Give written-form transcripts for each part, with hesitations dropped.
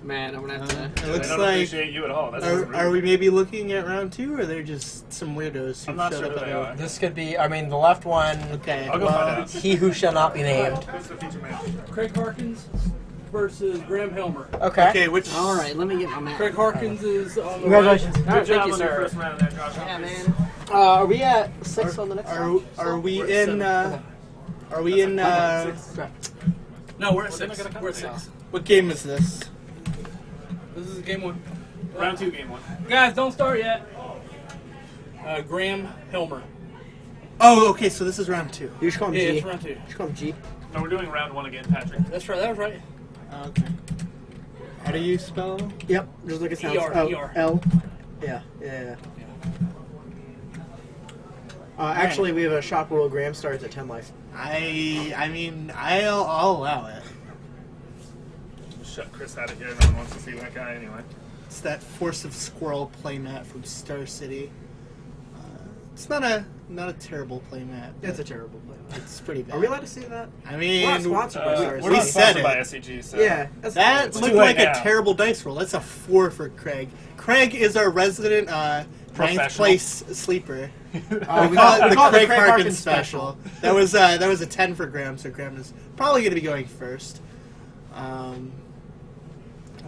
Man, I'm gonna have to. It looks I don't like. appreciate you at all. That's Are we maybe looking at round 2, or are there just some weirdos who I'm not showed sure up who they at are. This could be, I mean, the left one, Okay, I'll go find out. he who shall not be named. Who's the feature man? Craig Harkins versus Graeme Helmer. Okay. Okay, which. All right, let me get my map. Craig Harkins is on the Congratulations. right. All right, Good job thank you, on your sir. first round there, Josh. Yeah, man. Are we at 6 on the next Are, round? are we We're in. at Are we in. No, we're at 6. We're at 6. What game is this? This is game 1. Round 2, game 1. Guys, don't start yet. Graeme Helmer. Oh, okay, so this is round 2. You should call him Yeah, G. it's round 2. You should call him G. No, we're doing round 1 again, Patrick. That's right. That was right. Okay. How do you spell? Yep, just look at sounds. ER, Oh, ER. L. Yeah. Actually, we have a shop rule. Graeme starts at 10 life. I mean, I'll allow it. Shut Chris out of here. No one wants to see that guy anyway. It's that Force of Squirrel playmat from Star City. It's not a terrible playmat. It's a terrible play. It's pretty bad. Are we allowed to say that? I We're mean, not sponsored by Star We're City. not said sponsored it. by SCG, so... Yeah, that's that It's looked too late like now. a terrible dice roll. That's a 4 for Craig. Craig is our resident 9th Professional. place sleeper. we We call it call the it the Craig Craig Harkins Harkins special. That was a 10 for Graeme, so Graeme is probably going to be going first. And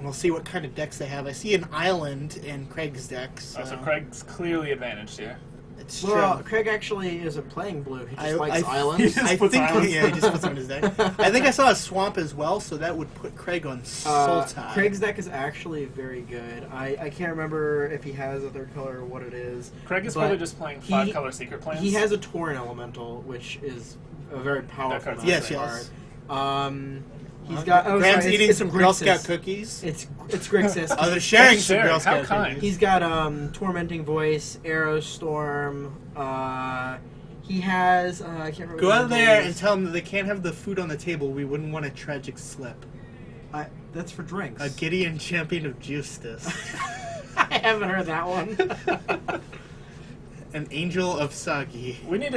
we'll see what kind of decks they have. I see an island in Craig's deck. So, So Craig's clearly advantaged here. it's Well, true. Craig actually isn't playing blue. He just I- likes I- islands. just I puts think islands. yeah, he just puts them in his deck. I think I saw a swamp as well, so that would put Craig on Sultai. Craig's deck is actually very good. I can't remember if he has a third color or what it is. Craig is But probably just playing he- 5-color secret plans. He has a Tauren Elemental, which is a very powerful card's magic yes. card. He's got. Oh, Graham's sorry, eating it's some Girl Grixis. Scout cookies. It's Grixis. Oh, they're sharing They're some sharing. Girl How Scout kind. cookies. He's got Tormenting Voice, Arrow Storm. He has. I can't remember. Go what out the there name and is. tell them that they can't have the food on the table. We wouldn't want a tragic slip. That's for drinks. A Gideon champion of Justice. I haven't heard that one. An angel of Sagi. We need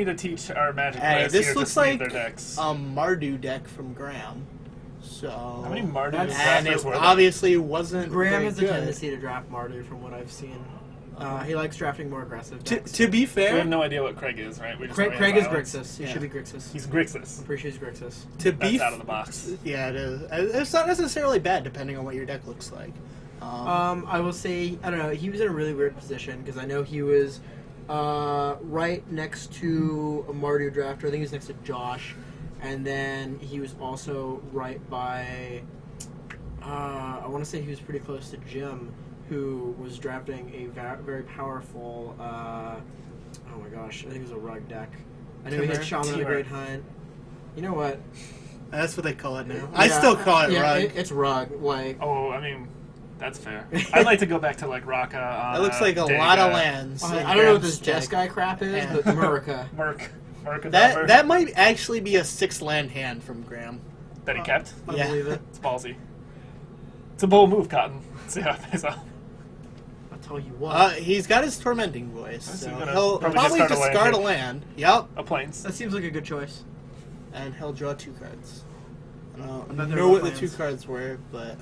to teach our Magic Hey, players this here looks to sleeve like their decks. a Mardu deck from Graeme. So How many Mardu That's- and drafters it were there? obviously wasn't Graham very has a good. tendency to draft Mardu from what I've seen. He likes drafting more aggressive To, decks. to be We fair, have no idea what Craig is, right? We just know Craig he is has violence. Grixis. He Yeah. should be Grixis. He's Grixis. I'm pretty sure he's Grixis. to be That's out of the box. yeah, it is. It's not necessarily bad depending on what your deck looks like. I will say, I don't know, he was in a really weird position because I know he was right next to a Mardu drafter. I think he was next to Josh. And then he was also right by, I want to say he was pretty close to Jim, who was drafting a very powerful, oh my gosh, I think it was a rug deck. I know he had Timur? Shaman of the Timur. Great Hunt. You know what? That's what they call it now. Yeah. I still call it Yeah, rug. it's rug. Like, Oh, I mean, that's fair. I'd like to go back to like Raka. That looks like a lot of lands. in I don't know what Graham's this deck. Jeskai crap is, Yeah. but Murica. Merc. That might actually be a 6-land hand from Graeme. that he kept. I Yeah. believe it. It's ballsy. It's a bold move, Cotton. Let's see how it pays off. I'll tell you what. He's got his tormenting voice, So so you're gonna he'll probably probably discard a land discard a here. land. Yep, A plains. That seems like a good choice. and he'll draw 2 cards. I bet don't they're know what both the 2 lands. cards were, but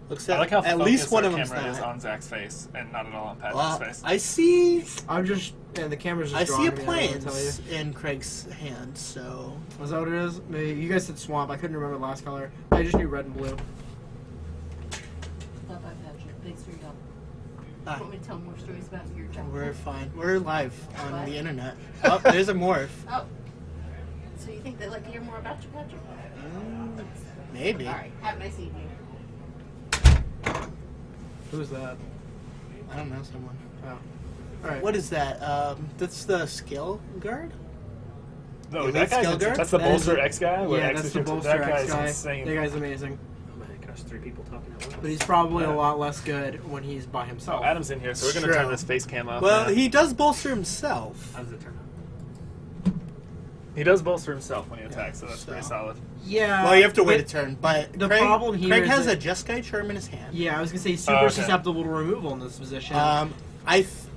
looks I like how at focused least one our of them's camera is not. on Zach's face and not at all on Patrick's Well, face. I see. I'm just. Yeah, the camera's just I see a drawing me, I don't know what to tell you. plains in Craig's hand, so Was that what it is? Maybe you guys said swamp. I couldn't remember the last color. I just knew red and blue. Bye bye, Patrick. Thanks for your help. ah, Want me to tell more stories about your job? we're fine. We're live on What? the internet. Oh, there's a morph. Oh. So you think they'd like to hear more about you, Patrick? Maybe. All right. Have a nice evening. Who's that? I don't know someone. Oh. All right. What is that? That's the skill guard. No, Is that that guy's Skelgar? that's the That is bolster a- X guy. where Yeah, X that's is the your- bolster That X guy's guy. insane. That guy's amazing. Oh my gosh, 3 people talking at once. But he's probably Yeah. a lot less good when he's by Oh, himself. Adam's in here, so we're gonna True. turn this face cam off. Well, now. he does bolster himself. How does it turn out? He does bolster himself when he attacks, so that's so- pretty solid. Yeah. Well, you have to wait a but- turn, but the Craig, problem here Craig is has that- a Jeskai Charm in his hand. Yeah, I was gonna say he's super Oh, okay. susceptible to removal in this position.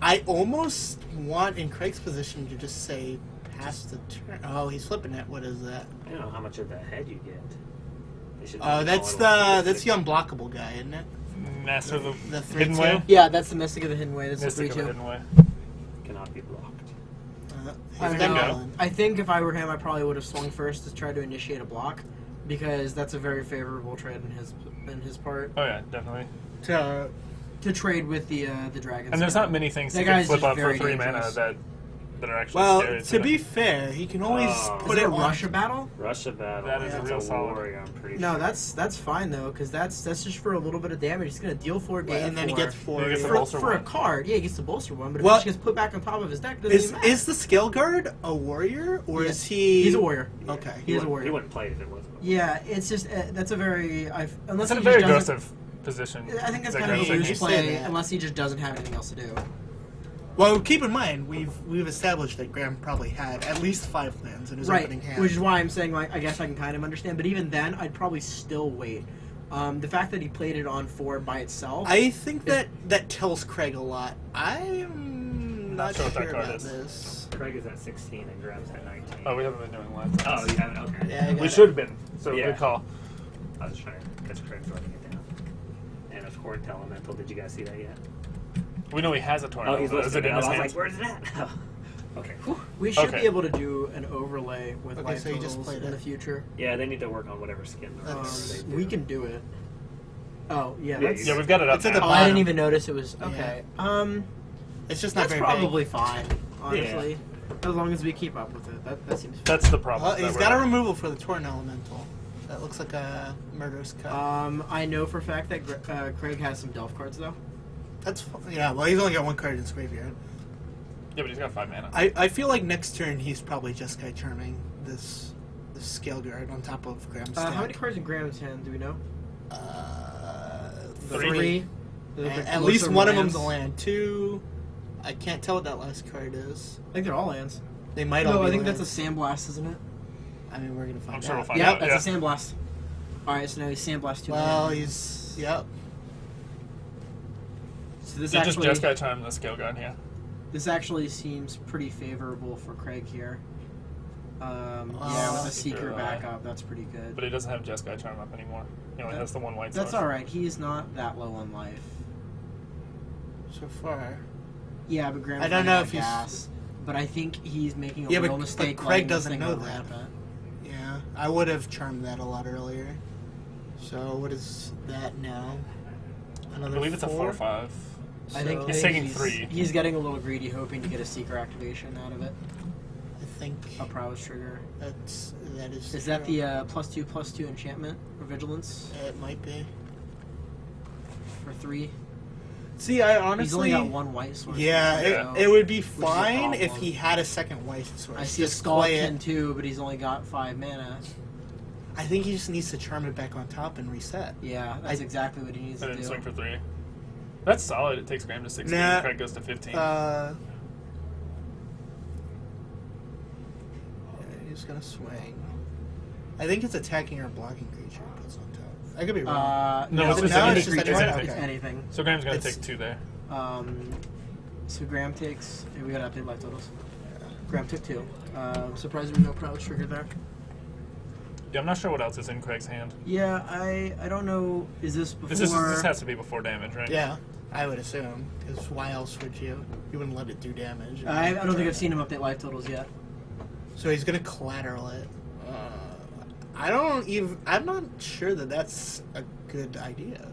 I almost want in Craig's position to just say pass the turn. Oh, he's flipping it. What is that? I don't know how much of the head you get. They should That's call it the unblockable guy, isn't it? Master of The the Hidden 3/2? Way. Yeah, that's the Mystic of the Hidden Way. That's Mystic of the the 3/2. Hidden Way. cannot be blocked. I He's don't got know. Island. I think if I were him, I probably would have swung first to try to initiate a block, because that's a very favorable trade in his part Oh yeah, definitely. to trade with the dragons. And there's not many things That you can guy's flip just up for very 3 mana dangerous. that are actually Well, scary. to be fair, he can always Oh. Is put it it a on. Russia battle? Russia battle. That is that's a real solid. warrior, I'm pretty No, sure. that's fine though, because that's just for a little bit of damage. He's gonna deal 4, gain And then he 4. gets 4. He gets the for, bolster for a one. card. Yeah, he gets the bolster one, but if Well, it just gets put back on top of his deck, doesn't even matter. Is the scale guard a warrior or Yeah. is he? He's a warrior. Okay. He is a He warrior. wouldn't play if it wasn't. Yeah, it's just that's a very unless It's in a he very just doesn't- aggressive position. I think that's That kind of a Graeme huge takes. say play, that. unless he just doesn't have anything else to do. Well, keep in mind we've established that Graeme probably had at least 5 lands in his Right, opening hand. which is why I'm saying, like, I guess I can kind of understand, but even then, I'd probably still wait. The fact that he played it on 4 by itself, I think that tells Craig a lot. I'm not sure sure what that card about is. this. Craig is at 16 and Graham's at 19. Oh, we haven't been doing lines. Oh, you haven't? Okay. Yeah, I got We it. should have been. So Yeah. good call. I was trying to catch Craig's writing it down. And of course, Elemental. Did you guys see that yet? We know he has a Oh, tornado. he's but is it listed. in I his was hand? like, where's that? Okay. we should Okay. be able to do an overlay with Okay, life so you just totals played in it. the future. Yeah, they need to work on whatever skin they do. We can do it. Oh, yeah, Yeah, that's... Yeah, we've got it up It's at now. the Oh, I didn't bottom. even notice it was... Okay. It's just not That's very probably big. fine, honestly. As long as we keep up with it. That seems fine. That's the problem. Well, that he's we're got a at. removal for the Torn Elemental. That looks like a murderous cut. I know for a fact that Craig has some Delph cards, though. That's yeah. Well, he's only got 1 card in his graveyard. Yeah, but he's got 5 mana. I feel like next turn he's probably just Sky Charming this scale guard on top of Graham's stack. How many cards in Graham's hand do we know? Three. At least one of them's a land. 2. I can't tell what that last card is. I think they're all lands. They might all No, be I think lands. that's a Sandblast, isn't it? I mean, we're gonna find I'm sure we'll out. find Yep, out. that's Yeah. a Sandblast. Alright, so now he's Sandblast 2. Well, land. he's yep. So this You just actually, got time the scale guard here. this actually seems pretty favorable for Craig here. Yeah, with the Seeker Seeker, backup, that's pretty good. But he doesn't have Jeskai Charm up anymore. He only That- has the 1 white That's source. alright, he's not that low on life. So far. Yeah, but Graham's I don't running know out if of he's- ás. But I think he's making a Yeah, real but mistake. Craig letting this doesn't thing know go that. rampant. Yeah, I would have charmed that a lot earlier. So what is that now? I Another believe it's a 4 or 5. I think So- He's taking 3. He's getting a little greedy, hoping to get a Seeker activation out of it. I think A prowess trigger. that is. Is that true. the +2/+2 enchantment or vigilance It might be. for 3? See, I honestly. He's only got 1 white source. Yeah, so it would be is a fine if problem. he had a second white source. I see a Just play Skullkin it. too, but he's only got 5 mana. I think he just needs to charm it back on top and reset. Yeah, that's exactly what he needs And to then do. swing for 3. That's solid. It takes Graeme to 16. Nah. Craig goes to 15. Yeah, he's gonna swing. I think it's attacking or blocking creature he puts on top. I could be wrong. No, it's it's just now any it's just creature. anything. It's Okay. anything. So Graham's going to it's- take 2 there. So Graham takes. Hey, we gotta update life totals. Graham took 2. Surprisingly, no prowess trigger there. Yeah, I'm not sure what else is in Craig's hand. Yeah, I don't know. Is this before? This has to be before damage, right? Yeah, I would assume. Because why else would you? You wouldn't let it do damage. I don't think I've seen him update life totals yet. So he's gonna collateral it. I don't even. I'm not sure that that's a good idea.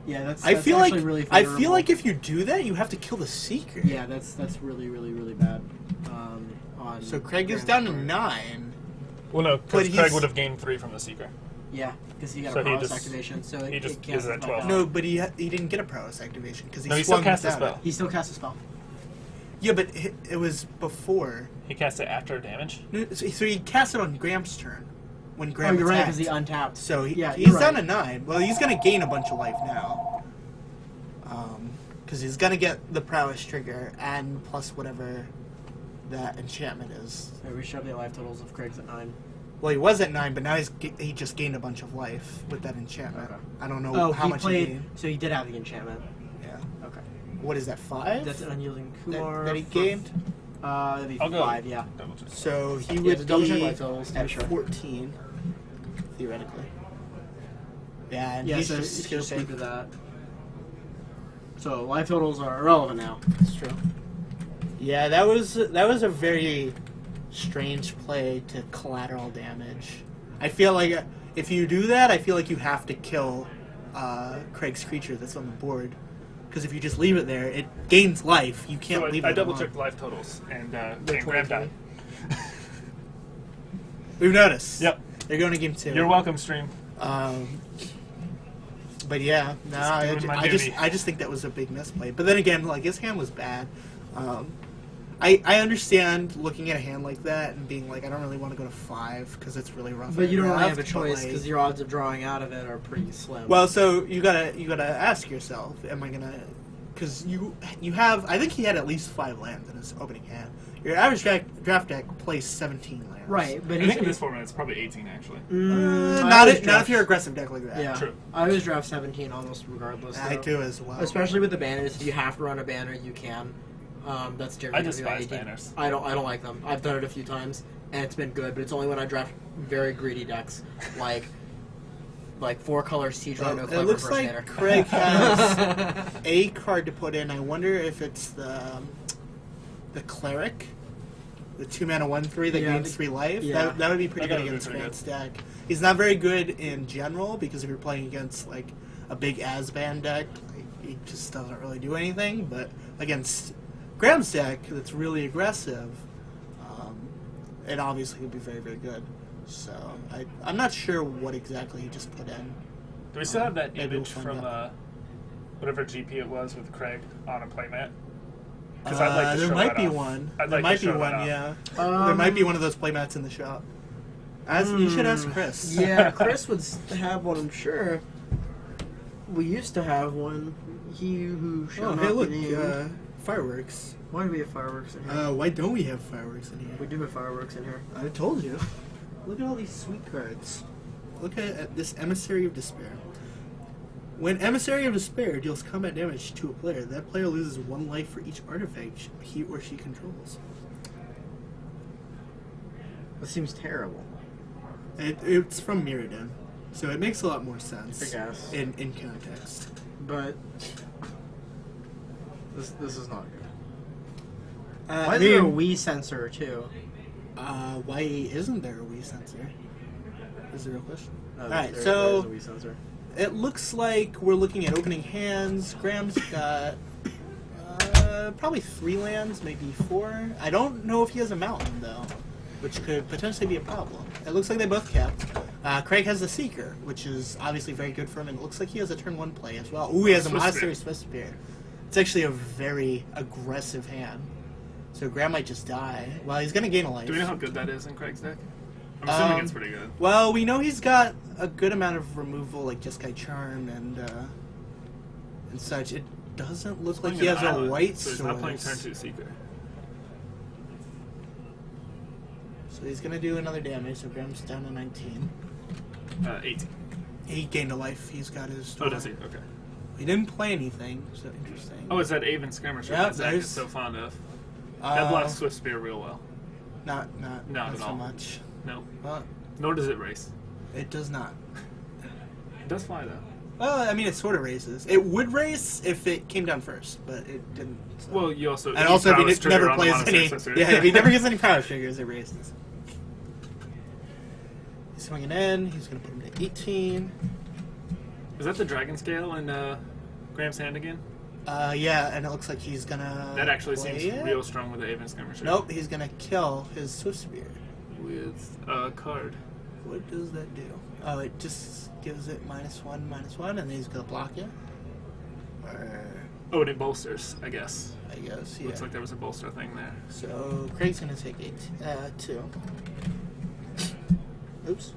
Yeah, that's I feel like actually really I favorable. feel like if you do that, you have to kill the seeker. Yeah, that's really really bad. On So Craig is Graham's down to part. 9. Well, no, But because he's- Craig would have gained 3 from the Seeker. Yeah, because he got So a he prowess just- activation, so he it just cancels is at back 12. out. No, but he didn't get a prowess activation because he No, he still swung cast a without spell. it. He still casts a spell. Yeah, but it was before. He cast it after damage. So he cast it on Graham's turn when Graham Oh, you're right, attacked. because he untapped. So Yeah, he's you're down right. to 9. Well, he's going to gain a bunch of life now. Because he's going to get the prowess trigger and plus whatever that enchantment is. So we should update life totals of Craig's at 9. Well, he was at 9, but now he just gained a bunch of life with that enchantment. Okay. I don't know Oh, how he much played. he gained. So he did have the enchantment. Yeah. Okay. What is that, 5? That's an unyielding that, Kumar. that he for- gained? That'd be I'll go. 5, yeah. Double check. So he Yeah, would to double check be life totals to be at sure. 14, theoretically. Yeah, and Yeah, he's so just you can stupid. speak to that. So life totals are irrelevant now. It's true. Yeah, that was a very strange play to collateral damage. I feel like if you do that, I feel like you have to kill Craig's creature that's on the board. Because if you just leave it there, it gains life. You can't So leave I it double alone. checked life totals, and Graeme died. We've noticed. Yep. They're going to game 2. You're welcome, stream. But yeah, no, Just doing my I duty. just think that was a big misplay. But then again, like his hand was bad. I understand looking at a hand like that and being like, I don't really want to go to 5 because it's really rough. But you don't really rough, have a but, choice like- because your odds of drawing out of it are pretty slim. Well, so you gotta ask yourself, am I gonna? Because you have, I think he had at least 5 lands in his opening hand. Your average draft deck plays 17 lands. right, but I think in this format it's probably 18 actually. Not if you're aggressive deck like that. Yeah, True. I always draft 17 almost regardless. I though. do as well. Especially with the banners, if you have to run a banner, you can. That's generally I despise 18. banners. I don't like them. I've done it a few times, and it's been good. But it's only when I draft very greedy decks, like 4-color Siege Well, Rhino it Clever looks Impersonator. like Craig has a card to put in. I wonder if it's the Cleric, the 2-mana 1/3 that Yeah, gains 3 life. yeah. That would be pretty That good would be against pretty Grant's deck. He's not very good in general because if you're playing against like a big Asban deck, like, he just doesn't really do anything. But against Graham's deck, that's really aggressive, it obviously would be very, very good. So I'm not sure what exactly he just put in. Do we still have that Maybe we'll image find from out. whatever GP it was with Craig on a playmat? Because I'd like to there show might that be off. one. I'd There like might to be show that one. off. Yeah, there might be one of those playmats in the shop. You should ask Chris. Yeah, Chris would have one, I'm sure. We used to have one. He who shall Oh, not hey, look, be named. fireworks. Why do we have fireworks in here? Why don't we have fireworks in here? We do have fireworks in here. I told you. Look at all these sweet cards. Look at this Emissary of Despair. When Emissary of Despair deals combat damage to a player, that player loses 1 life for each artifact he or she controls. That seems terrible. It's from Mirrodin, so it makes a lot more sense I guess. in context. But this is not good. I Why is there a Wii sensor too? Why isn't there a Wii sensor? Is there a question? No, Alright, there so is a Wii sensor. it looks like we're looking at opening hands. Graham's got probably 3 lands, maybe 4. I don't know if he has a mountain though, which could potentially be a problem. It looks like they both kept. Craig has the Seeker, which is obviously very good for him, and it looks like he has a turn 1 play as well. Ooh, he has a Swift Monastery Spear. Swift Spear. It's actually a very aggressive hand. So Graham might just die. Well, he's going to gain a life. Do we know how good that is in Craig's deck? I'm assuming it's pretty good. Well, we know he's got a good amount of removal, like Jeskai Charm and such. It doesn't look like Playing he an has a island, white so he's source. not playing turn 2 Seeker. So he's going to do another damage, so Graham's down to 19. 18. He gained a life. He's got his... Oh, does he? Okay. He didn't play anything, so interesting. Oh, it's that Aven Skirmisher Yeah, that Zach there's- is so fond of. That blocks Uh, Swift Spear real well. not Not at so all. much. No. But Nor does it race. it does not. It does fly, though. Well, I mean, it sort of races. It would race if it came down first, but it didn't. So. Well, you also... And also, if he prowess trigger never on the plays Monastery any, Swift Spear. yeah, if he never gets any power triggers, it races. He's swinging in. He's going to put him to 18. Is that the Dragon Scale in Graham's hand again? Yeah, and it looks like he's gonna. That actually play seems it. real strong with the Aven Skirmisher. Nope, he's gonna kill his Swift Spear. With a card. What does that do? Oh, it just gives it -1/-1, and then he's gonna block it. Or, Oh, and it bolsters, I guess. I guess, yeah. Looks like there was a bolster thing there. So Craig's gonna take 2. Oops.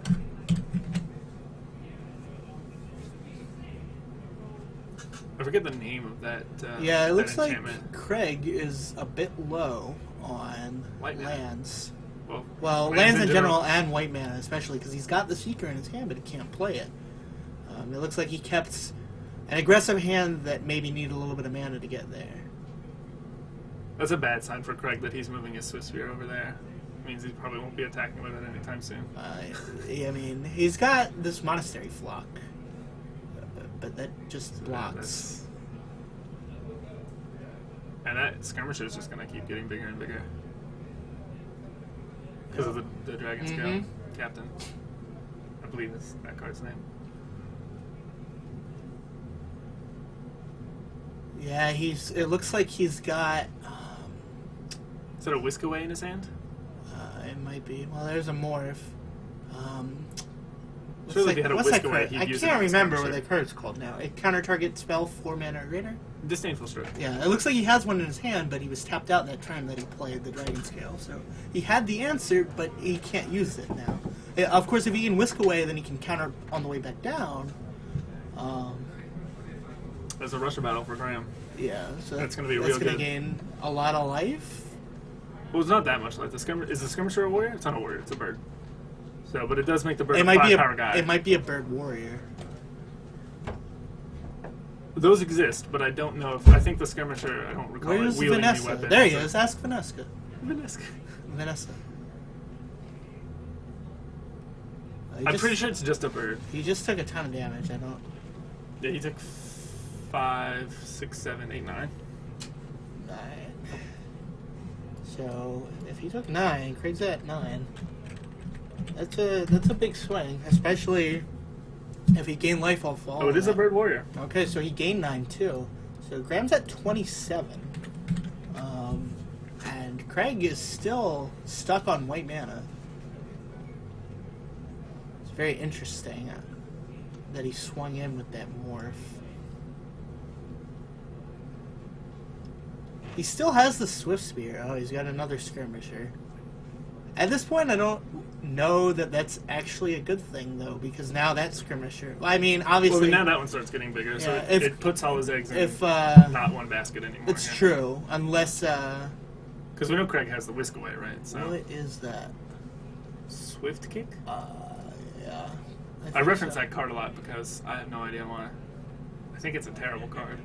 I forget the name of that. Yeah, it that looks like enchantment. Craig is a bit low on White mana. lands. Well, Well, lands in general and white mana, especially because he's got the Seeker in his hand, but he can't play it. It looks like he kept an aggressive hand that maybe needed a little bit of mana to get there. That's a bad sign for Craig that he's moving his Swift Spear over there. It means he probably won't be attacking with it anytime soon. I mean, he's got this Monastery Flock. but that just Yeah, blocks. that's- And that skirmisher is just going to keep getting bigger and bigger. Because of the Dragon Scale Mhm. Captain. I believe is that card's name. Yeah, it looks like he's got. Is that a Whisk Away in his hand? It might be. Well, there's a morph. Surely if he had a what's Whisk that Away, card? he'd I use it can't on the remember what skirmisher. that card's called now. It counter target spell 4 mana or greater. Disdainful Stroke. Yeah, it looks like he has one in his hand, but he was tapped out that time that he played the Dragon Scale. So he had the answer, but he can't use it now. Of course, if he can whisk away, then he can counter on the way back down. There's a Russia battle for Graeme. Yeah, so That's gonna be that's real gonna good. gain a lot of life. Well, it's not that much life. Is the skirmisher a warrior? It's not a warrior. It's a bird. So, but it does make the bird It a might be 5-power guy. It might be a bird warrior. Those exist, but I don't know if I think the skirmisher. I don't recall Where's it wielding any Vanessa? weapons. There he is. Ask Vanessa. Vanessa. Vanessa. I'm pretty sure it's just a bird. He just took a ton of damage. I don't. Yeah, he took 5, 6, 7, 8, 9. 9. So if he took 9, Craig's at 9. That's a big swing, especially if he gained life off all. Oh, it of is a that. bird warrior. Okay, so he gained 9 too. So Graham's at 27. And Craig is still stuck on white mana. It's very interesting that he swung in with that morph. He still has the Swift Spear. Oh, he's got another skirmisher. At this point, I don't know that that's actually a good thing, though, because now that skirmisher... I mean, obviously... Well, now that one starts getting bigger, so Yeah, it puts all his eggs in if not one basket anymore. it's true, unless... Because we know Craig has the Whisk Away, right? So what is that? Swift Kick? Yeah. I think reference so. that card a lot because I have no idea why. I think it's a terrible card.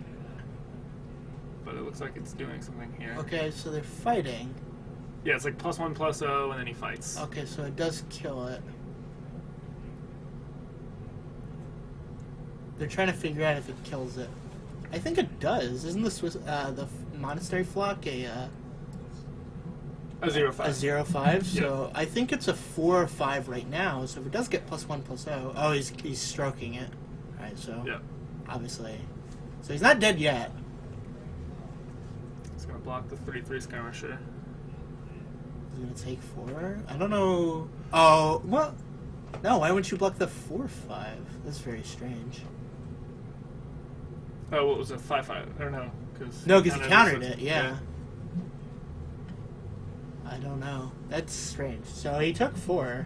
But it looks like it's doing something here. Okay, so they're fighting. Yeah, it's like +1/+0, and then he fights. Okay, so it does kill it. They're trying to figure out if it kills it. I think it does. Isn't the Monastery Flock a A 0/5. a 0/5? So I think it's a 4 or 5 right now. So if it does get +1/+0, oh, he's stroking it. All right, so Yeah. obviously, so he's not dead yet. It's going to block the 3/3 skirmisher. He's gonna take 4. I don't know. Oh, well, no. Why wouldn't you block the 4/5? That's very strange. Oh, what was it? 5/5? Or no? No, because he countered it. Yeah. I don't know. That's strange. So he took 4.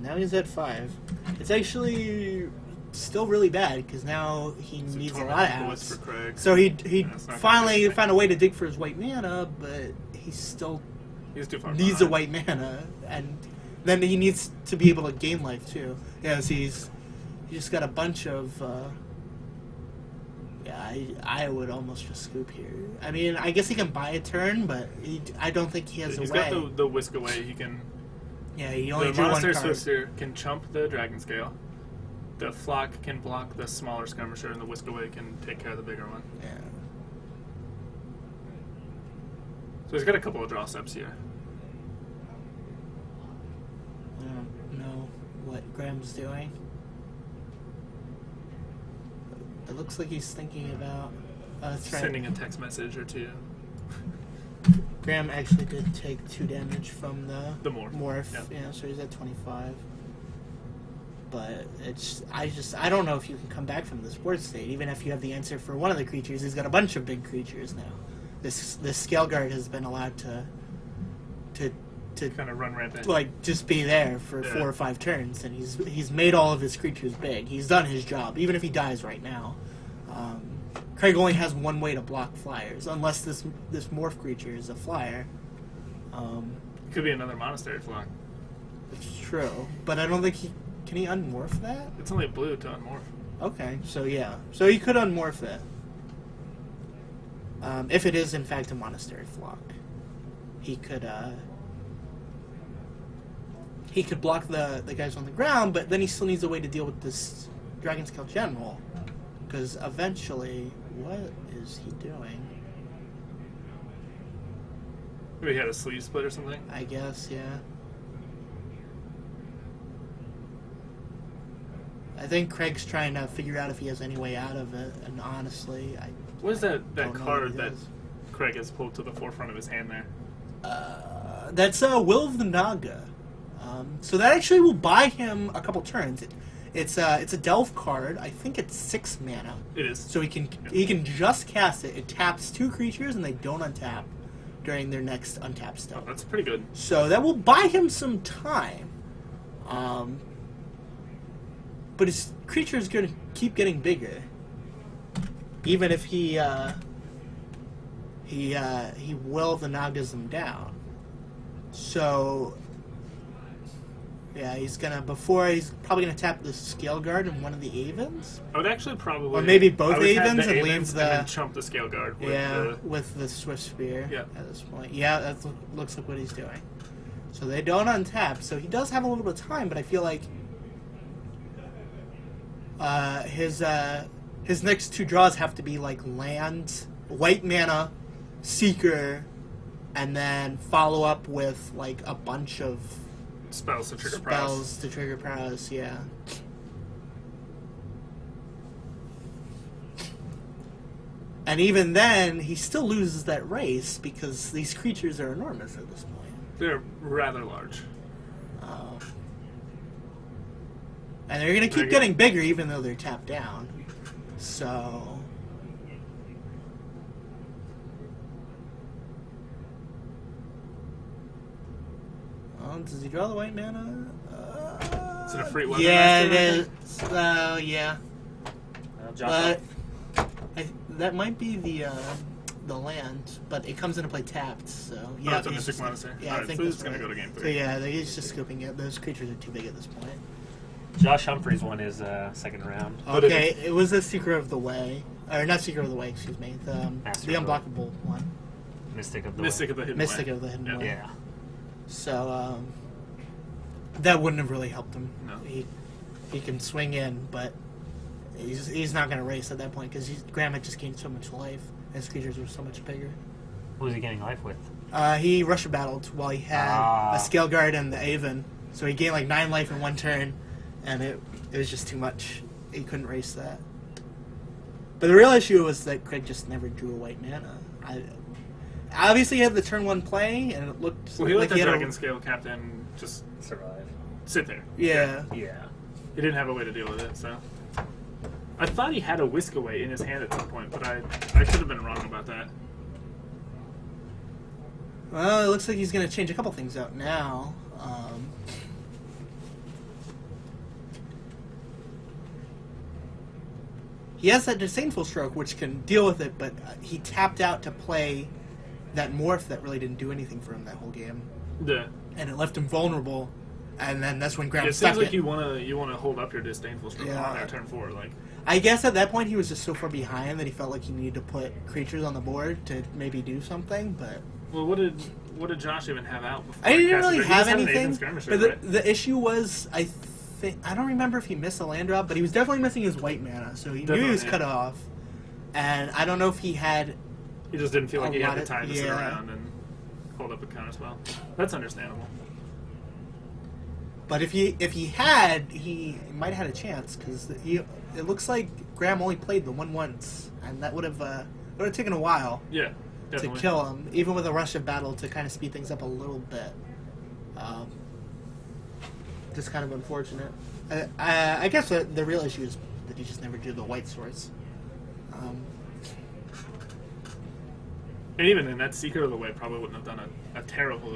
Now he's at 5. It's actually still really bad because now he So needs a Torment lot of the Wisp outs. for Craig. So he Yeah, it's not gonna finally do found a way to dig for his white mana, but he still He's too far needs a behind. white mana, and then he needs to be able to gain life too. Yeah, so he just got a bunch of. I would almost just scoop here. I mean, I guess he can buy a turn, but I don't think he has He's a way. got the Whisk Away. He can. Yeah, he only The drew one Monastery card. Swifter can chump the Dragon Scale. The Flock can block the smaller skirmisher, and the Whisk Away can take care of the bigger one. Yeah. So he's got a couple of draw steps here. I don't know what Graham's doing. It looks like he's thinking about. That's right. Sending a text message or two. Graham actually did take 2 damage from the morph. Yeah, so he's at 25. But I don't know if you can come back from this board state, even if you have the answer for one of the creatures. He's got a bunch of big creatures now. This Scale Guard has been allowed to Kind of run rampant. like just be there for 4 or 5 turns, and he's made all of his creatures big. He's done his job, even if he dies right now. Craig only has one way to block flyers, unless this morph creature is a flyer. It could be another Monastery Flock. It's true, but I don't think can he unmorph that? It's only blue to unmorph. Okay, so yeah, so he could unmorph it. If it is in fact a Monastery Flock, he could block the guys on the ground, but then he still needs a way to deal with this Dragon Scale General. Because eventually, what is he doing? Maybe he had a sleeve split or something. I guess, yeah. I think Craig's trying to figure out if he has any way out of it, and honestly, I What is that don't know card what he that does. Craig has pulled to the forefront of his hand there? That's Will of the Naga. So that actually will buy him a couple turns. It's a Delve card. I think it's 6 mana. It is. So he can just cast it. It taps 2 creatures and they don't untap during their next untap Oh, step. that's pretty good. So that will buy him some time. But his creature is going to keep getting bigger. Even if he will the Nagas them down. So yeah, he's probably gonna tap the Scale Guard and one of the Avens. I would actually probably, Or maybe both I would have Avens the and leave Avens the- and then chump the Scale Guard. With With the Swift Spear. Yeah. At this point, yeah, that looks like what he's doing. So they don't untap. So he does have a little bit of time, but I feel like his next 2 draws have to be like land, white mana, Seeker, and then follow up with like a bunch of spells to trigger prowess. spells to trigger prowess. Yeah. And even then, he still loses that race because these creatures are enormous at this point. They're rather large. And they're going to keep They're getting bigger even though they're tapped down. So... does he draw the white mana? Is it a free weapon? Yeah, it master, is. Yeah. Well, Josh, But that might be the land, but it comes into play tapped, so yeah. it's a he's Mystic just- Monster. Yeah, I Alright, think so that's it's gonna right. go to game So 3. yeah, he's just scooping it. Those creatures are too big at this point. Josh Humphrey's one is second round. But Okay, it was the Secret of the Way, or not Secret of the Way, excuse me, the Master of the unblockable one, Mystic of the Mystic Way. of the Hidden Mystic Way. of the Hidden Way. Yeah. So that wouldn't have really helped him. No. He can swing in, but he's not going to race at that point because Graeme had just gained so much life. And his creatures were so much bigger. Who was he getting life with? He Russia battled while he had a Scale Guard and the Aven, so he gained like 9 life in one turn, and it was just too much. He couldn't race that. But the real issue was that Craig just never drew a white mana. Obviously, he had the turn 1 play, and it looked Well, he let like the he had Dragon Scale Captain just Survive. sit there. Yeah. Yeah. He didn't have a way to deal with it, so. I thought he had a Whisk Away in his hand at some point, but I could have been wrong about that. Well, it looks like he's going to change a couple things out now. He has that Disdainful Stroke, which can deal with it, but he tapped out to play that Morph that really didn't do anything for him that whole game. Yeah. And it left him vulnerable, and then that's when Graeme It stuck seems like it. you wanna hold up your Disdainful Stroke Yeah. on there turn 4, like. I guess at that point he was just so far behind that he felt like he needed to put creatures on the board to maybe do something, but... Well, what did Josh even have out before? I he didn't cast really it? He have just had an anything, Aiden Skirmisher, but right? the issue was, I don't remember if he missed a land drop, but he was definitely missing his white mana, so he knew he was Definitely, cut off. And I don't know if he had... He just didn't feel like a he had lot the of- time to sit yeah. around and hold up a counterspell. That's understandable. But if he had, he might have had a chance, because it looks like Graeme only played the one once, and that would have taken a while Yeah, definitely. to kill him, even with a rush of battle to kind of speed things up a little bit. Just kind of unfortunate. I guess the real issue is that he just never drew the white source. And even then, that Seeker of the Way probably wouldn't have done a terrible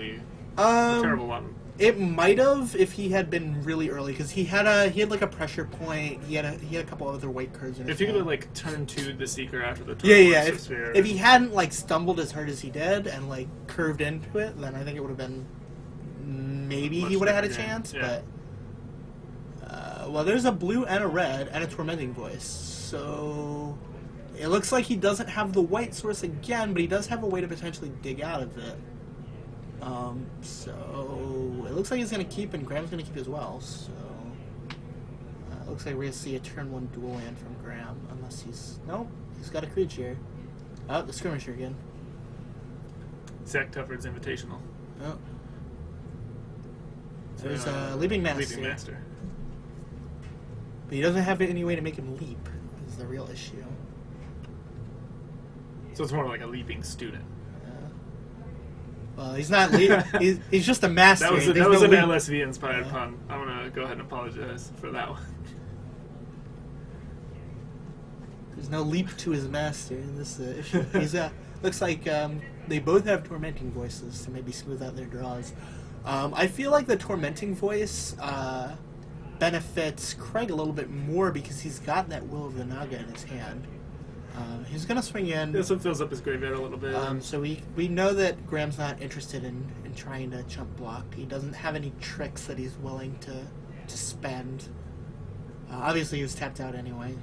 lot. It might have if he had been really early, because he had like a pressure point. He had a couple other white cards in his If you could have hand. like turn 2 the Seeker after the turn Yeah. 1 Sphere. If he hadn't like stumbled as hard as he did and like curved into it, then I think it would have been maybe he Much would have had a better game, chance. yeah. But well, there's a blue and a red and a tormenting voice, so it looks like he doesn't have the white source again, but he does have a way to potentially dig out of it. So it looks like he's going to keep, and Graham's going to keep as well. So it looks like we're gonna see a turn 1 dual land from Graeme, unless he's he's got a creature. Oh, the skirmisher again. Zach Tufford's Invitational. Oh, there's a Leaping Master. Leaping Master. But he doesn't have any way to make him leap. Is the real issue. So it's more like a leaping student. Well, he's not. He's just a master. That was There's an no leap. LSV inspired pun. I'm gonna go ahead and apologize for that one. There's no leap to his master in this issue. He's looks like they both have tormenting voices to maybe smooth out their draws. I feel like the tormenting voice benefits Craig a little bit more because he's got that Will of the Naga in his hand. He's gonna swing in. This one fills up his graveyard a little bit. So we know that Graham's not interested in trying to chump block. He doesn't have any tricks that he's willing to spend. Obviously, he was tapped out anyway.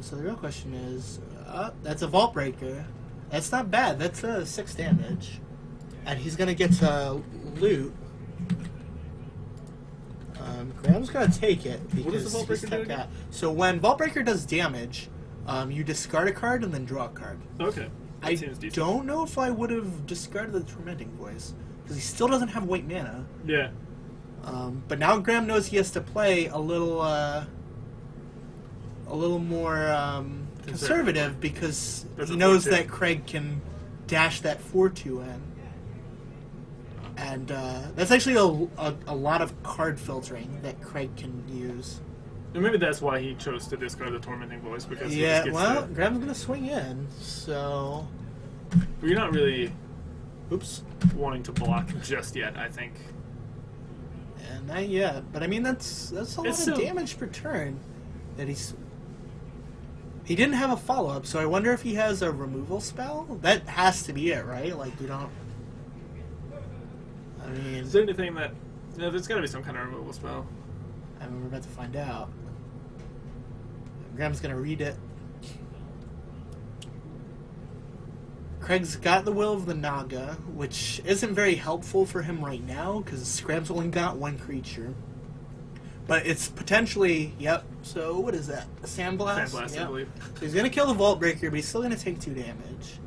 So the real question is, that's a Vault Breaker. That's not bad. That's 6 damage, and he's gonna get to loot. Graham's gonna take it because What does the Vault he's Breaker do tapped again? out. So when Vault Breaker does damage, you discard a card and then draw a card. Okay. That I seems decent. don't know if I would have discarded the Tormenting Voice because he still doesn't have white mana. Yeah. But now Graeme knows he has to play a little more conservative because That's he a knows 4/2. that Craig can dash that 4/2 in, and that's actually a lot of card filtering that Craig can use. And maybe that's why he chose to discard the Tormenting Voice, because he Yeah, just gets well, to... Graham's gonna swing in, so But you're not really oops. wanting to block just yet, I think. And not yet, but I mean that's a lot It's of still- damage per turn that he didn't have a follow up, so I wonder if he has a removal spell. That has to be it, right? Like you don't. I mean, Is there anything that... No, there's got to be some kind of removal spell. I mean, we're about to find out. Graham's gonna read it. Craig's got the Will of the Naga, which isn't very helpful for him right now because Graham's only got 1 creature. But it's potentially, yep. So what is that? A Sandblast? Sandblast, I Yep. believe. So he's gonna kill the Vault Breaker, but he's still gonna take 2 damage.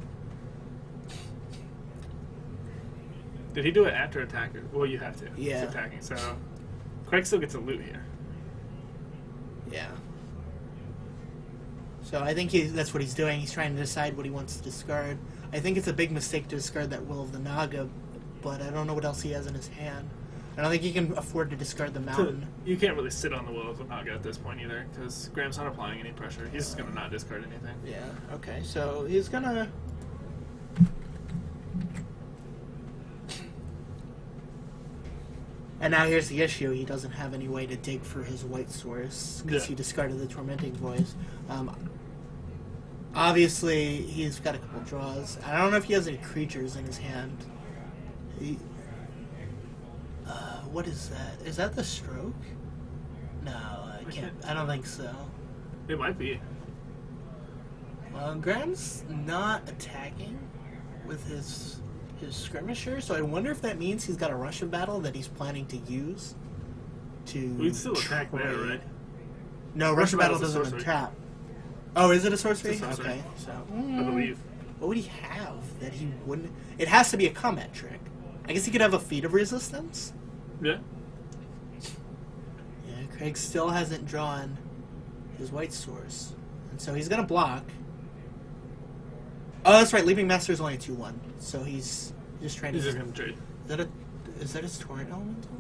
Did he do it after attacker? Well, you have to. Yeah. It's attacking, so... Craig still gets a loot here. Yeah. So I think that's what he's doing. He's trying to decide what he wants to discard. I think it's a big mistake to discard that Will of the Naga, but I don't know what else he has in his hand. I don't think he can afford to discard the Mountain. You can't really sit on the Will of the Naga at this point either, because Graham's not applying any pressure. He's just going to not discard anything. Yeah, okay. So he's gonna... And now here's the issue. He doesn't have any way to dig for his white source because Yeah. he discarded the Tormenting Voice. Obviously, he's got a couple draws. I don't know if he has any creatures in his hand. What is that? Is that the Stroke? No, I can't. I don't think so. It might be. Graham's not attacking with his skirmisher, so I wonder if that means he's got a Russian battle that he's planning to use to. We'd still attack there, trade. right? No, Russian Russian battle battle's a doesn't sorcery. untap. Oh, is it a sorcery? It's a sorcery. Okay, so I believe. what would he have that he wouldn't? It has to be a combat trick. I guess he could have a Feat of Resistance. Yeah. Yeah, Craig still hasn't drawn his white source, and so he's gonna block. Oh, that's right. Leaping Master is only a 2/1, so he's just trying He's to. just going to trade. Is that his Torrent Elemental?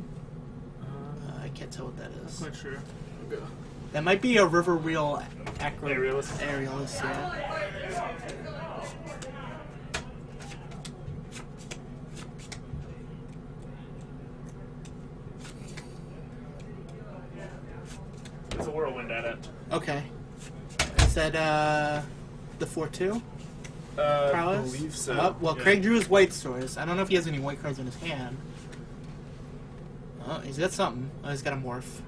I can't tell what that I'm is. quite sure. I'll go. That might be a River Wheel Aerialist. Aerialist, yeah. There's a whirlwind at it. Okay. Is that the 4/2? I Prowess? believe so. Oh, well, Yeah. Craig drew his white source. I don't know if he has any white cards in his hand. Oh, he's got something. Oh, he's got a morph.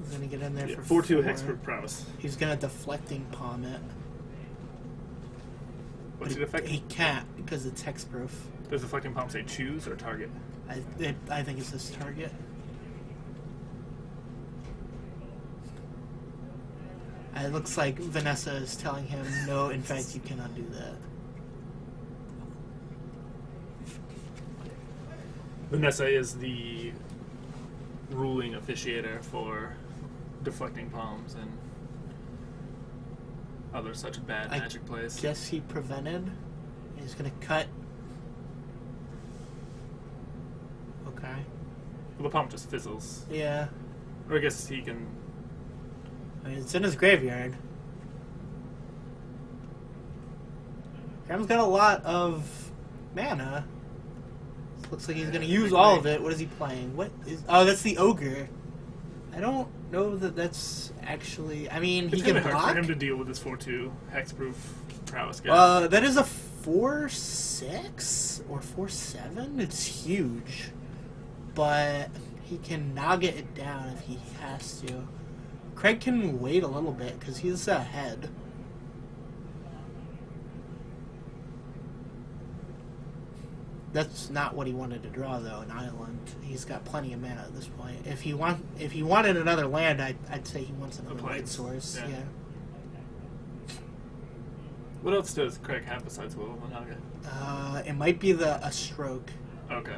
He's gonna get in there Yeah, for 4/2 4. Hexproof Prowess. He's gonna deflecting palm it. What's But it affect? He can't because it's hexproof. Does Deflecting Palm say choose or target? I think it's this target. It looks like Vanessa is telling him, no, in fact, you cannot do that. Vanessa is the ruling officiator for deflecting palms and other such bad I magic plays. Guess he prevented. He's gonna cut. Okay. Well, the palm just fizzles. Yeah. Or I guess he can. I mean, it's in his graveyard. Graham's got a lot of mana. Looks like he's gonna use all of it. What is he playing? What is? Oh, that's the ogre. I don't know that that's actually. I mean, It's he can kind of hard for block. him to deal with his 4/2 hexproof prowess guy. That is a 4/6 or 4/7. It's huge, but he can nugget it down if he has to. Craig can wait a little bit because he's ahead. That's not what he wanted to draw, though. An island. He's got plenty of mana at this point. If he wanted another land, I'd say he wants another light plains. source. Yeah. Yeah. What else does Craig have besides Will of Managa? It might be a stroke. Okay.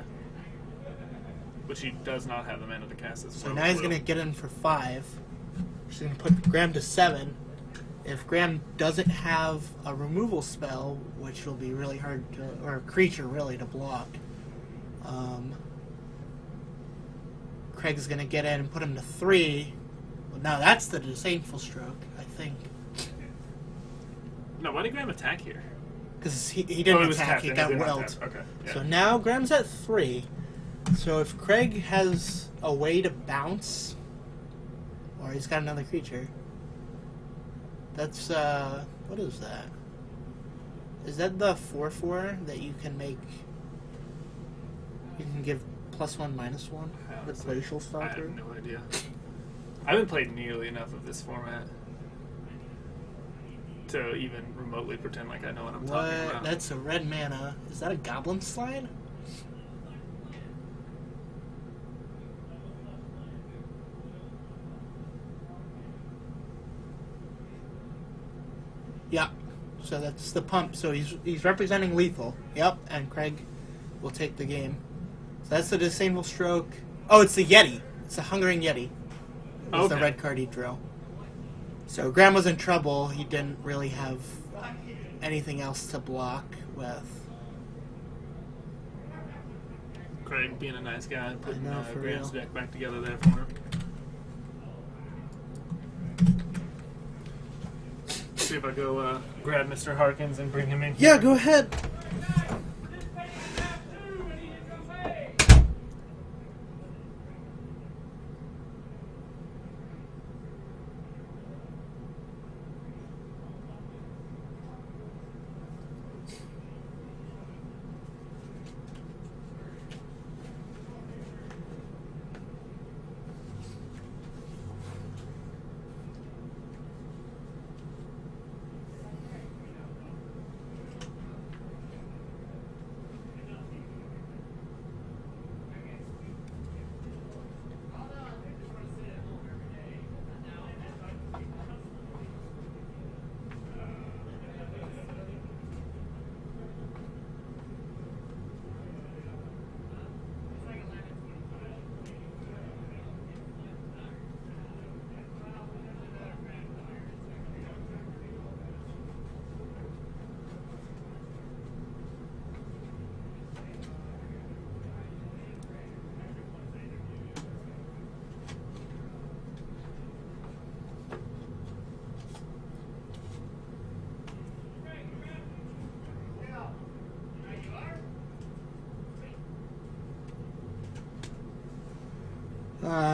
Which he does not have the mana to cast as So well. now he's gonna get in for 5. She's gonna put Graham to 7. If Graham doesn't have a removal spell, which will be really hard to, or a creature really to block, Craig's gonna get in and put him to 3. Well, now that's the disdainful stroke, I think, No, why did Graham attack here? because he Oh, didn't was attack. tapped He in, got did not welled. tap. Okay. Yeah. So now Graham's at 3. So if Craig has a way to bounce, or he's got another creature, that's, what is that? Is that the 4/4 that you can make? You can give +1/-1? The Honestly, glacial I stalker? have no idea. I haven't played nearly enough of this format to even remotely pretend like I know what I'm talking What? about. That's a red mana. Is that a goblin slide? Yeah. So that's the pump. So he's representing lethal. Yep. And Craig will take the game. So that's the disdainful stroke. Oh, it's the Yeti. It's the Hungering Yeti. It was the Okay. red card he drew. So Graham was in trouble. He didn't really have anything else to block with. Craig being a nice guy, putting know, for Graham's real. deck back together there for him. See if I go grab Mr. Harkins and bring him in here. Yeah, go ahead.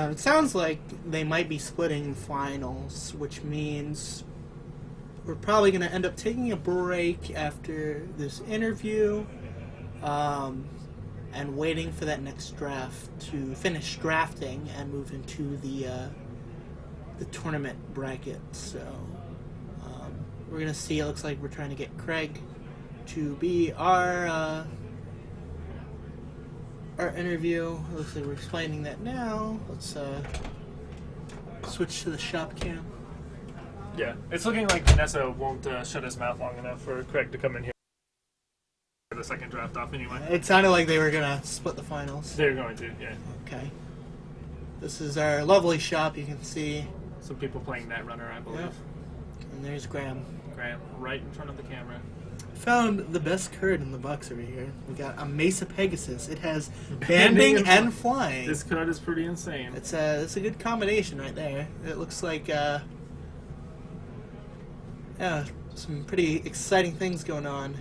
It sounds like they might be splitting finals, which means we're probably going to end up taking a break after this interview and waiting for that next draft to finish drafting and move into the tournament bracket. So we're going to see. It looks like we're trying to get Craig to be our our interview. Looks like we're explaining that now. Let's switch to the shop cam. Yeah, it's looking like Vanessa won't shut his mouth long enough for Craig to come in here for the second draft off anyway. It sounded like they were gonna split the finals. They're going to, yeah. Okay. This is our lovely shop. You can see. Some people playing Netrunner, I believe. Yep. And there's Graeme. Graeme, right in front of the camera. Found the best card in the box over here. We got a Mesa Pegasus. It has banding and flying. This card is pretty insane. It's a good combination right there. It looks like yeah, some pretty exciting things going on.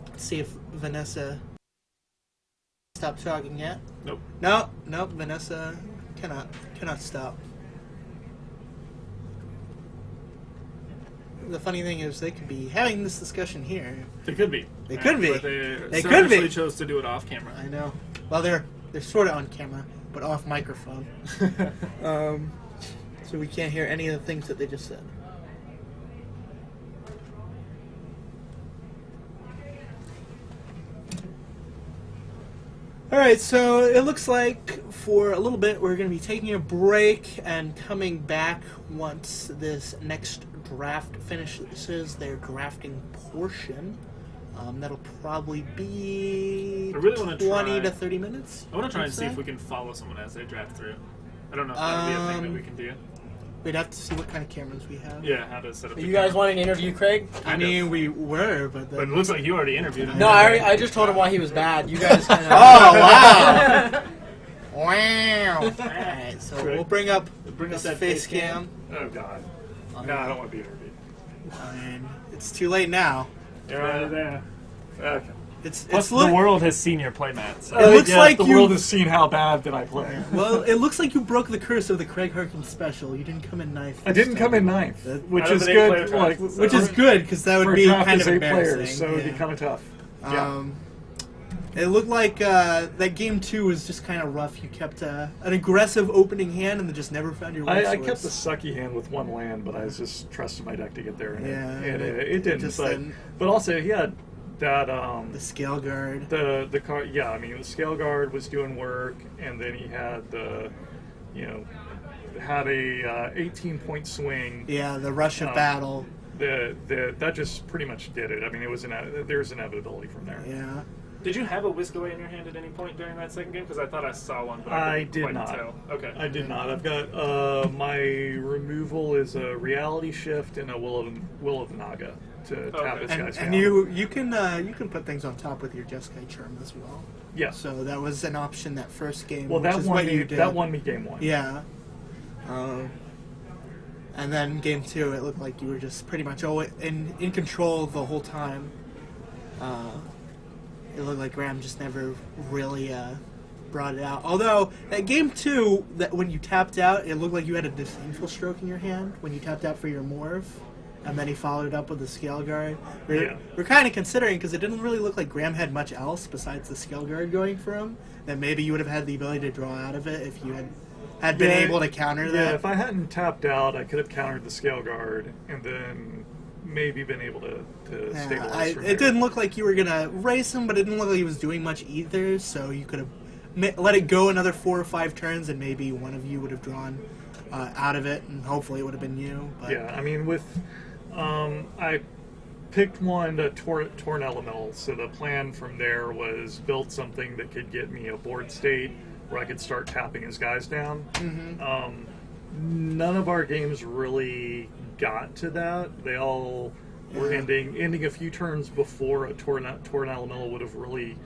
Let's see if Vanessa stopped talking yet. Nope. Nope. Vanessa cannot stop. The funny thing is, they could be having this discussion here. They could be. They could be. But They could be. They chose to do it off camera. I know. Well, they're sort of on camera, but off microphone. So we can't hear any of the things that they just said. Alright, so it looks like for a little bit we're going to be taking a break and coming back once this next draft finishes their drafting portion. That'll probably be I really wanna 20 try- to 30 minutes. I want to try and I'd see if say. we can follow someone as they draft through. I don't know if that would be a thing that we can do. We'd have to see what kind of cameras we have. Yeah, how to set up the You guys camera. want an interview, Craig? I mean, we were, but But then... it looks like you already interviewed him. No, I just told him why he was bad. You guys kind of. Oh, wow! Wow! Alright, so Great. we'll bring up Bring us this that face face cam. Oh, God. No, I don't want to be interviewed. I mean, it's too late now. You're already there. Okay. It's Plus, the look- world has seen your playmat. So. It looks like the you- world has seen how bad that I play. Well, it looks like you broke the curse of the Craig Harkins special. You didn't come in ninth. I didn't come in ninth, which Out of is an good. eight-player Like, draft, Which is good, because that for would a be draft kind is of 8 embarrassing. players, so it'd be yeah. kind of tough. It looked like that game 2 was just kind of rough. You kept an aggressive opening hand and then just never found your way. I kept the sucky hand with one land, but I was just trusting my deck to get there, and Yeah, it didn't. just But, didn't. but also he had that The scale guard. the card. Yeah, I mean the scale guard was doing work, and then he had had a 18-point swing. Yeah, the rush of battle. That just pretty much did it. I mean, it was there's inevitability from there. Yeah. Did you have a whisk away in your hand at any point during that second game? Because I thought I saw one, but I couldn't did quite not. tell. Okay. I did not. I've got my removal is a reality shift and a will of the Naga to tap Okay. this guy's And down. you can put things on top with your Jeskai Charm as well. Yeah. So that was an option that first game. Well, which that is won what me. you did. That won me game 1. Yeah. And then game 2, it looked like you were just pretty much always in control the whole time. It looked like Graeme just never really brought it out. Although at game 2, that when you tapped out, it looked like you had a disdainful stroke in your hand when you tapped out for your morph, and then he followed it up with the scale guard. We're kind of considering, because it didn't really look like Graeme had much else besides the scale guard going for him, that maybe you would have had the ability to draw out of it if you had been able to counter that. Yeah, if I hadn't tapped out, I could have countered the scale guard and then maybe been able to stabilize from it there. didn't look like you were gonna race him, but it didn't look like he was doing much either. So you could have let it go another 4 or 5 turns, and maybe one of you would have drawn out of it, and hopefully it would have been you. But Yeah, I mean, with I picked one to torn elemental, so the plan from there was build something that could get me a board state where I could start tapping his guys down. None of our games really got to that. They all were ending a few turns before a torn elemental would have really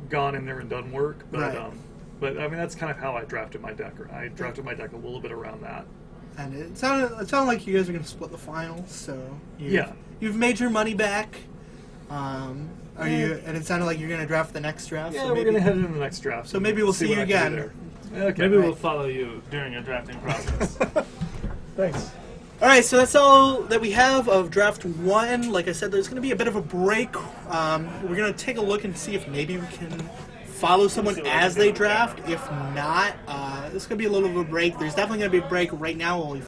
gone in there and done work. But Right. but I mean, that's kind of how I drafted my deck. I drafted my deck a little bit around that. and it sounded like you guys were gonna split the finals. So you've made your money back. Are you? And it sounded like you're gonna draft the next draft. Yeah, so we're maybe, gonna head into the next draft. So maybe we'll see what you I can do again. there. Okay. Maybe Right. we'll follow you during your drafting process. Thanks. All right, so that's all that we have of draft 1. Like I said, there's going to be a bit of a break. We're going to take a look and see if maybe we can follow someone as they draft. If not, it's going to be a little bit of a break. There's definitely going to be a break right now while we